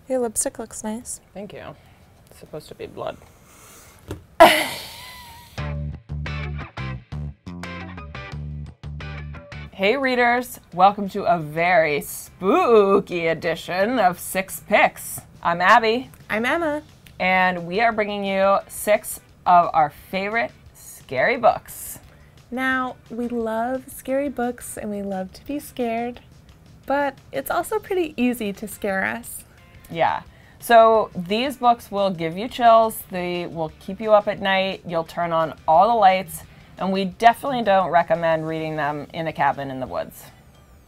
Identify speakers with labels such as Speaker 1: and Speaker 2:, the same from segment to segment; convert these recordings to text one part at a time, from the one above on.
Speaker 1: Your lipstick looks nice.
Speaker 2: Thank you. It's supposed to be blood. Hey readers, welcome to a very spooky edition of 6 Picks. I'm Abby.
Speaker 1: I'm Emma.
Speaker 2: And we are bringing you 6 of our favorite scary books.
Speaker 1: Now, we love scary books and we love to be scared, but it's also pretty easy to scare us.
Speaker 2: Yeah. So these books will give you chills, they will keep you up at night, you'll turn on all the lights, and we definitely don't recommend reading them in a cabin in the woods.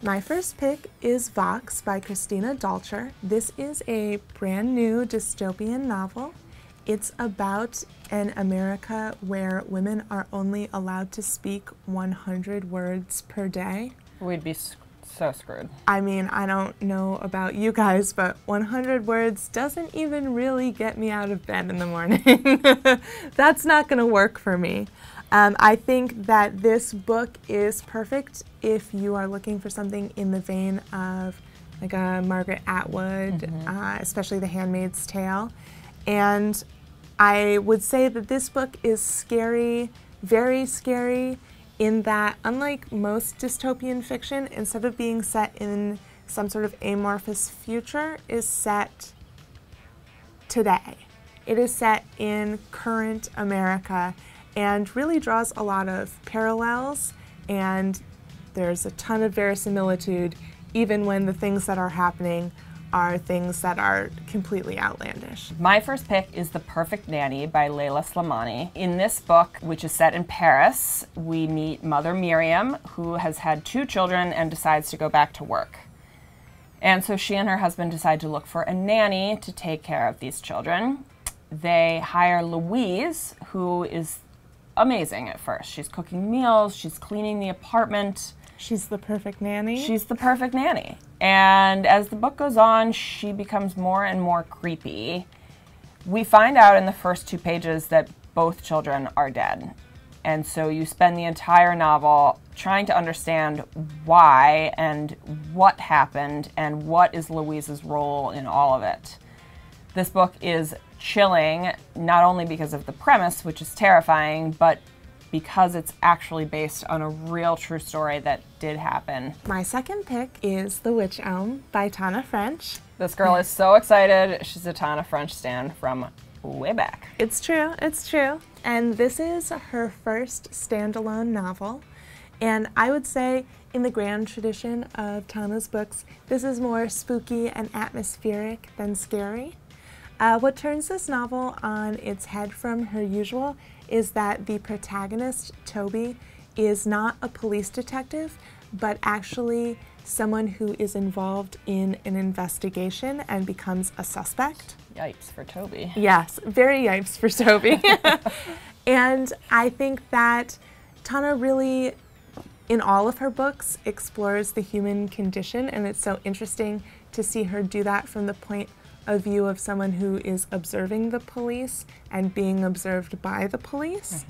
Speaker 1: My first pick is Vox by Christina Dalcher. This is a brand new dystopian novel. It's about an America where women are only allowed to speak 100 words per day.
Speaker 2: We'd be so screwed.
Speaker 1: I mean, I don't know about you guys, but 100 words doesn't even really get me out of bed in the morning. That's not going to work for me. I think that this book is perfect if you are looking for something in the vein of like a Margaret Atwood, especially The Handmaid's Tale. And I would say that this book is scary, very scary, in that, unlike most dystopian fiction, instead of being set in some sort of amorphous future, is set today. It is set in current America and really draws a lot of parallels, and there's a ton of verisimilitude even when the things that are happening are things that are completely outlandish.
Speaker 2: My first pick is The Perfect Nanny by Leila Slimani. In this book, which is set in Paris, we meet Mother Miriam, who has had 2 children and decides to go back to work. And so she and her husband decide to look for a nanny to take care of these children. They hire Louise, who is amazing at first. She's cooking meals, she's cleaning the apartment.
Speaker 1: She's the perfect nanny.
Speaker 2: She's the perfect nanny. And as the book goes on, she becomes more and more creepy. We find out in the first 2 pages that both children are dead. And so you spend the entire novel trying to understand why and what happened and what is Louise's role in all of it. This book is chilling, not only because of the premise, which is terrifying, but because it's actually based on a real true story that did happen.
Speaker 1: My second pick is The Witch Elm by Tana French.
Speaker 2: This girl is so excited. She's a Tana French stan from way back.
Speaker 1: It's true, it's true. And this is her first standalone novel. And I would say in the grand tradition of Tana's books, this is more spooky and atmospheric than scary. What turns this novel on its head from her usual is that the protagonist, Toby, is not a police detective, but actually someone who is involved in an investigation and becomes a suspect.
Speaker 2: Yipes for Toby.
Speaker 1: Yes, very yipes for Toby. And I think that Tana really, in all of her books, explores the human condition, and it's so interesting to see her do that from the point of view of someone who is observing the police and being observed by the police.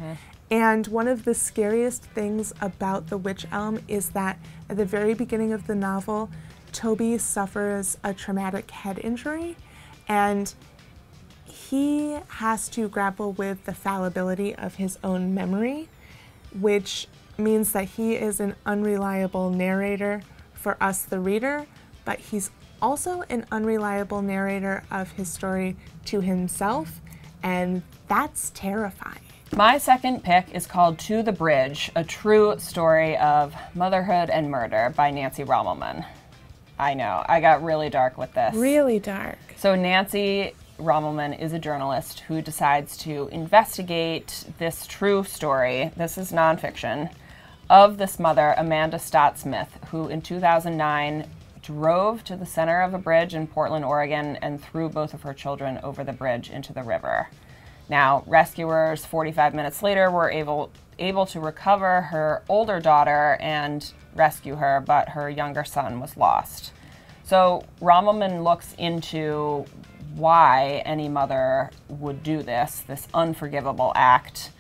Speaker 1: And one of the scariest things about The Witch Elm is that at the very beginning of the novel, Toby suffers a traumatic head injury, and he has to grapple with the fallibility of his own memory, which means that he is an unreliable narrator for us, the reader, but he's also an unreliable narrator of his story to himself, and that's terrifying.
Speaker 2: My second pick is called To the Bridge, a true story of motherhood and murder by Nancy Rommelmann. I know, I got really dark with this.
Speaker 1: Really dark.
Speaker 2: So Nancy Rommelmann is a journalist who decides to investigate this true story, this is nonfiction, of this mother, Amanda Stott Smith, who in 2009 drove to the center of a bridge in Portland, Oregon, and threw both of her children over the bridge into the river. Now, rescuers 45 minutes later were able to recover her older daughter and rescue her, but her younger son was lost. So Rommelmann looks into why any mother would do this unforgivable act.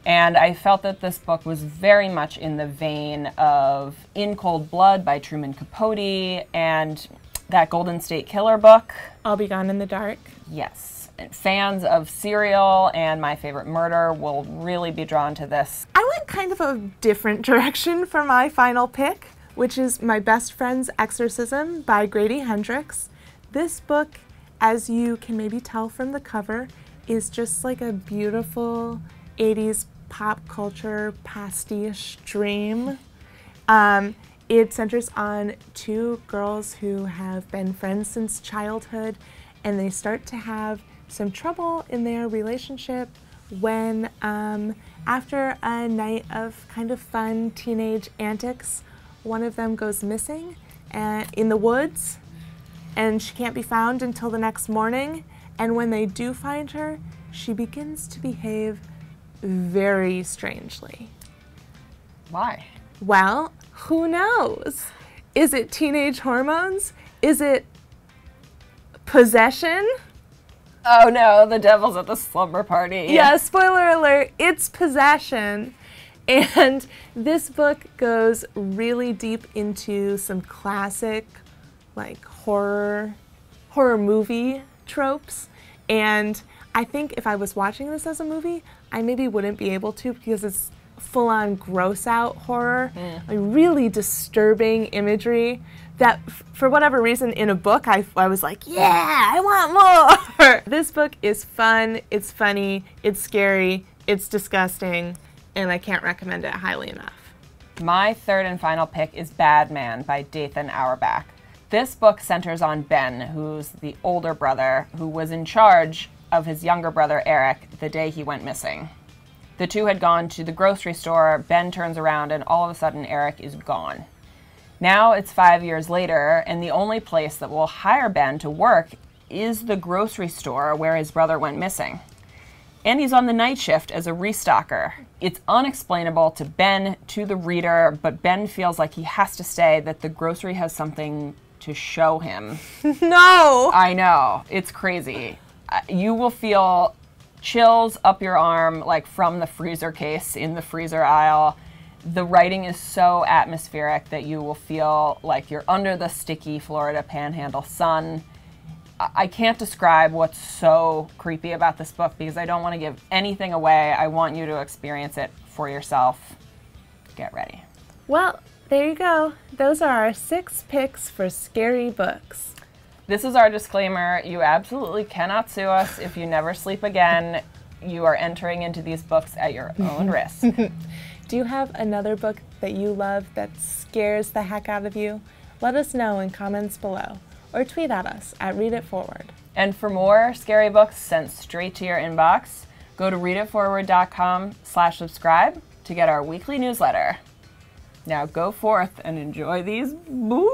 Speaker 2: And I felt that this book was very much in the vein of In Cold Blood by Truman Capote, and that Golden State Killer book.
Speaker 1: I'll Be Gone in the Dark.
Speaker 2: Yes. And fans of Serial and My Favorite Murder will really be drawn to this.
Speaker 1: I went kind of a different direction for my final pick, which is My Best Friend's Exorcism by Grady Hendrix. This book, as you can maybe tell from the cover, is just like a beautiful 80s pop culture pastiche dream. It centers on two girls who have been friends since childhood, and they start to have some trouble in their relationship when, after a night of kind of fun teenage antics, one of them goes missing in the woods, and she can't be found until the next morning. And when they do find her, she begins to behave very strangely.
Speaker 2: Why?
Speaker 1: Well, who knows? Is it teenage hormones? Is it possession?
Speaker 2: Oh no, the devil's at the slumber party.
Speaker 1: Yeah, spoiler alert, it's possession. And this book goes really deep into some classic, like, horror movie tropes. And I think if I was watching this as a movie, I maybe wouldn't be able to, because it's full-on gross-out horror, like really disturbing imagery that, for whatever reason, in a book, I was like, yeah, I want more! This book is fun, it's funny, it's scary, it's disgusting, and I can't recommend it highly enough.
Speaker 2: My third and final pick is Bad Man by Dathan Auerbach. This book centers on Ben, who's the older brother who was in charge of his younger brother Eric the day he went missing. The two had gone to the grocery store. Ben turns around and all of a sudden Eric is gone. Now it's 5 years later, and the only place that will hire Ben to work is the grocery store where his brother went missing. And he's on the night shift as a restocker. It's unexplainable to Ben, to the reader, but Ben feels like he has to stay, that the grocery has something to show him.
Speaker 1: No!
Speaker 2: I know. It's crazy. You will feel chills up your arm, like from the freezer case in the freezer aisle. The writing is so atmospheric that you will feel like you're under the sticky Florida Panhandle sun. I can't describe what's so creepy about this book because I don't want to give anything away. I want you to experience it for yourself. Get ready.
Speaker 1: Well, there you go. Those are our 6 picks for scary books.
Speaker 2: This is our disclaimer. You absolutely cannot sue us if you never sleep again. You are entering into these books at your own risk.
Speaker 1: Do you have another book that you love that scares the heck out of you? Let us know in comments below, or tweet at us at Read It Forward.
Speaker 2: And for more scary books sent straight to your inbox, go to readitforward.com/subscribe to get our weekly newsletter. Now go forth and enjoy these books.